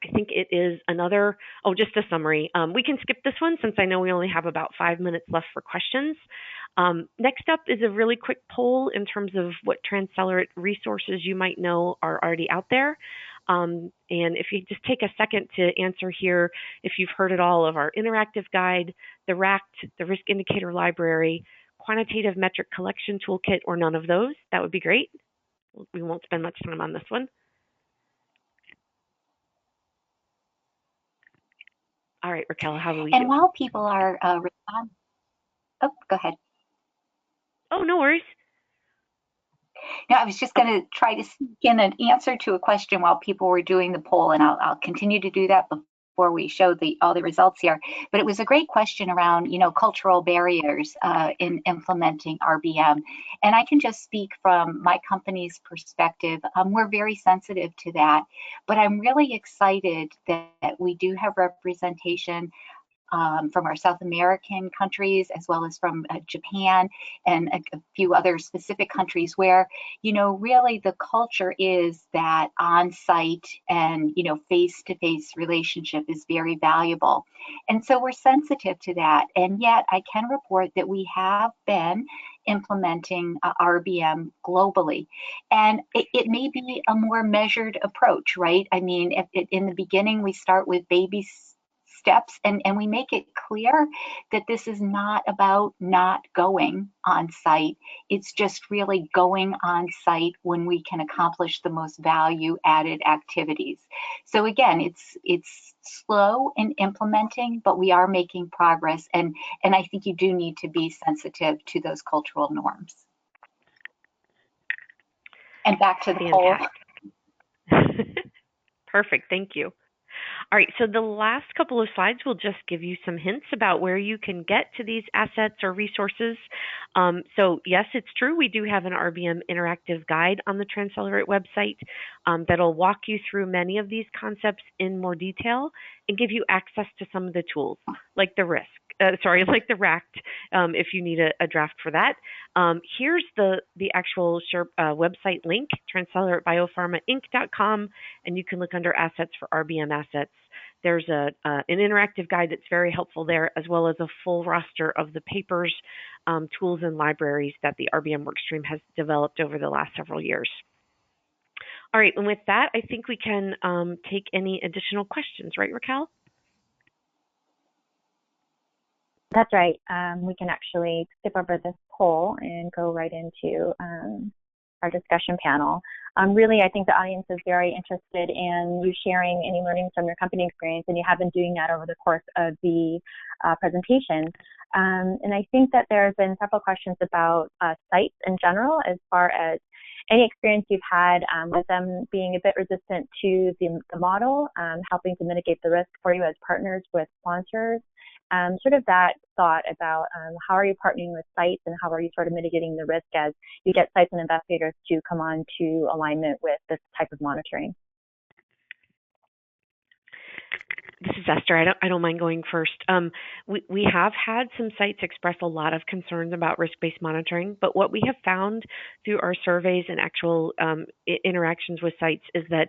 I think it is another, just a summary. We can skip this one since I know we only have about 5 minutes left for questions. Next up is a really quick poll in terms of what TransCelerate resources you might know are already out there. And if you just take a second to answer here, if you've heard at all of our interactive guide, the RACT, the risk indicator library, quantitative metric collection toolkit, or none of those, that would be great. We won't spend much time on this one. All right, Raquel, how do we do? And while people are responding, oh, go ahead. Oh, no worries. No, I was just going to try to sneak in an answer to a question while people were doing the poll, and I'll continue to do that before we show all the results here. But it was a great question around, cultural barriers in implementing RBM. And I can just speak from my company's perspective. We're very sensitive to that, but I'm really excited that we do have representation from our South American countries, as well as from Japan and a few other specific countries where, really the culture is that on-site and, face-to-face relationship is very valuable. And so we're sensitive to that. And yet I can report that we have been implementing RBM globally. And it may be a more measured approach, right? I mean, in the beginning, we start with baby steps, and we make it clear that this is not about not going on site. It's just really going on site when we can accomplish the most value added activities. So again, it's slow in implementing, but we are making progress, and I think you do need to be sensitive to those cultural norms. And back to the poll. Perfect, thank you. All right, so the last couple of slides will just give you some hints about where you can get to these assets or resources. So yes, it's true, we do have an RBM interactive guide on the TransCelerate website that'll walk you through many of these concepts in more detail and give you access to some of the tools, like the like the RACT, if you need a draft for that. Here's the actual website link, TransCelerateBiopharmaInc.com, and you can look under assets for RBM assets. There's an interactive guide that's very helpful there, as well as a full roster of the papers, tools, and libraries that the RBM workstream has developed over the last several years. All right, and with that, I think we can take any additional questions, right, Raquel? That's right. We can actually skip over this poll and go right into our discussion panel. Really, I think the audience is very interested in you sharing any learnings from your company experience, and you have been doing that over the course of the presentation. And I think that there have been several questions about sites in general, as far as any experience you've had with them being a bit resistant to the model, helping to mitigate the risk for you as partners with sponsors. Sort of that thought about how are you partnering with sites, and how are you sort of mitigating the risk as you get sites and investigators to come on to alignment with this type of monitoring? This is Esther. I don't mind going first. We have had some sites express a lot of concerns about risk-based monitoring, but what we have found through our surveys and actual interactions with sites is that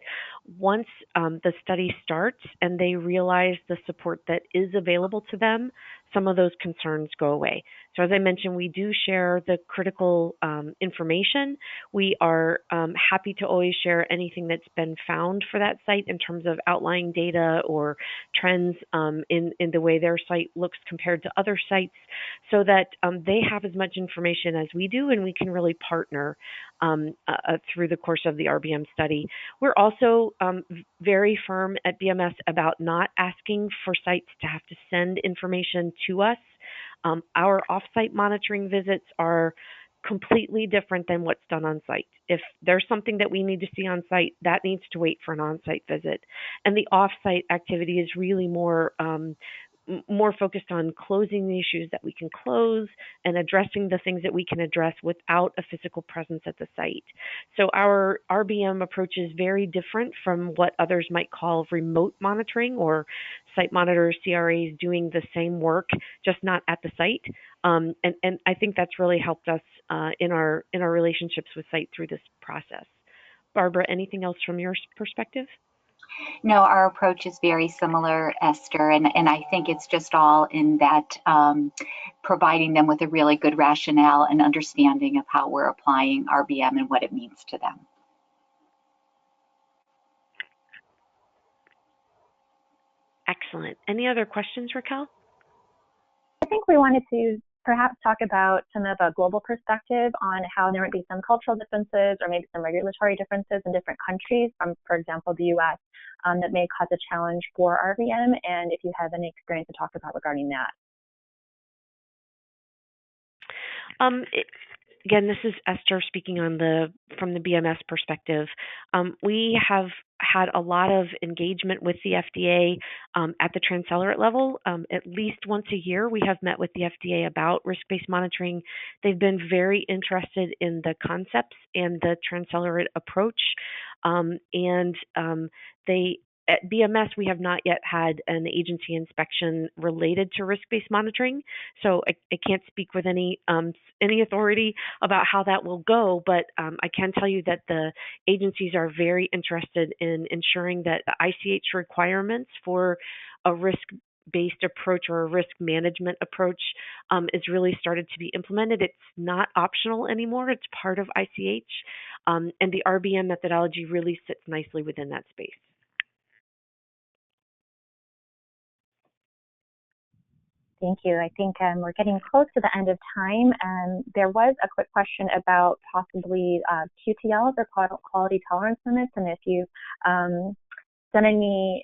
once the study starts and they realize the support that is available to them, some of those concerns go away. So as I mentioned, we do share the critical information. We are happy to always share anything that's been found for that site in terms of outlying data or trends in the way their site looks compared to other sites, so that they have as much information as we do, and we can really partner through the course of the RBM study. We're also very firm at BMS about not asking for sites to have to send information to us. Our off-site monitoring visits are completely different than what's done on site. If there's something that we need to see on site, that needs to wait for an on-site visit. And the off-site activity is really more focused on closing the issues that we can close and addressing the things that we can address without a physical presence at the site. So our RBM approach is very different from what others might call remote monitoring, or site monitors, CRAs doing the same work, just not at the site. And I think that's really helped us in our relationships with site through this process. Barbara, anything else from your perspective? No, our approach is very similar, Esther, and I think it's just all in that providing them with a really good rationale and understanding of how we're applying RBM and what it means to them. Excellent. Any other questions, Raquel? I think we wanted to perhaps talk about some of a global perspective on how there might be some cultural differences or maybe some regulatory differences in different countries from, for example, the U.S. That may cause a challenge for RBM, and if you have any experience to talk about regarding that. Again, this is Esther speaking from the BMS perspective. We have had a lot of engagement with the FDA at the TransCelerate level. At least once a year, we have met with the FDA about risk-based monitoring. They've been very interested in the concepts and the TransCelerate approach, and at BMS, we have not yet had an agency inspection related to risk-based monitoring, so I can't speak with any authority about how that will go, but I can tell you that the agencies are very interested in ensuring that the ICH requirements for a risk-based approach or a risk management approach is really started to be implemented. It's not optional anymore. It's part of ICH, and the RBM methodology really sits nicely within that space. Thank you. I think we're getting close to the end of time. There was a quick question about possibly QTLs or quality tolerance limits, and if you've done any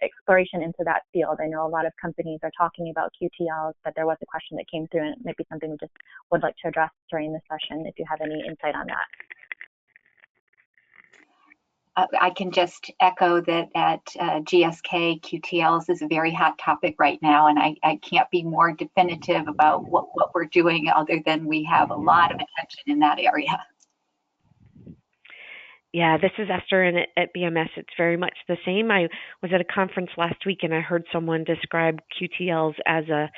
exploration into that field. I know a lot of companies are talking about QTLs, but there was a question that came through, and it might be something we just would like to address during the session if you have any insight on that. I can just echo that at GSK, QTLs is a very hot topic right now, and I can't be more definitive about what we're doing other than we have a lot of attention in that area. Yeah, this is Esther, and at BMS, it's very much the same. I was at a conference last week, and I heard someone describe QTLs as a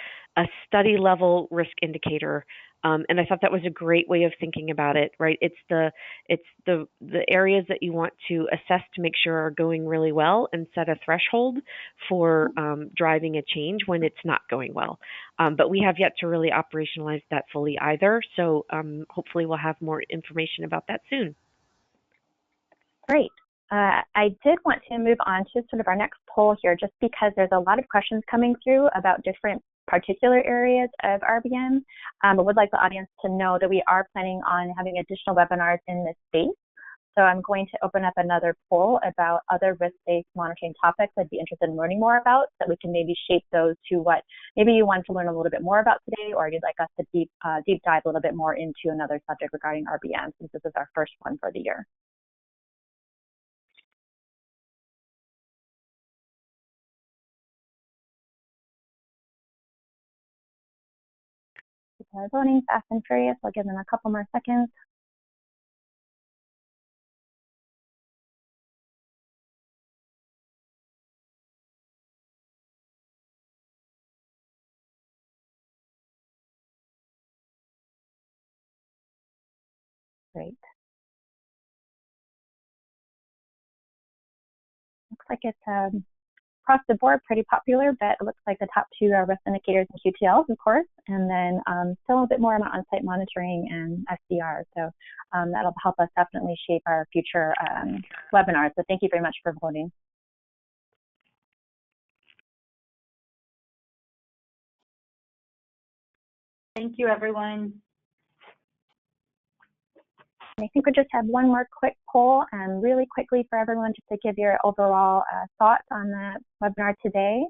study level risk indicator. And I thought that was a great way of thinking about it, right? It's the areas that you want to assess to make sure are going really well and set a threshold for driving a change when it's not going well. But we have yet to really operationalize that fully either. So hopefully we'll have more information about that soon. Great. I did want to move on to sort of our next poll here, just because there's a lot of questions coming through about different particular areas of RBM. I would like the audience to know that we are planning on having additional webinars in this space. So I'm going to open up another poll about other risk-based monitoring topics I'd be interested in learning more about, so that we can maybe shape those to what maybe you want to learn a little bit more about today, or you'd like us to deep dive a little bit more into another subject regarding RBM, since this is our first one for the year. People are voting fast and furious. I'll give them a couple more seconds. Great. Looks like it's across the board pretty popular, but it looks like the top two are risk indicators and QTLs, of course, and then still a bit more about on-site monitoring and SDR. So that'll help us definitely shape our future webinars. So thank you very much for voting. Thank you, everyone. I think we just have one more quick poll, and really quickly for everyone, just to give your overall thoughts on the webinar today.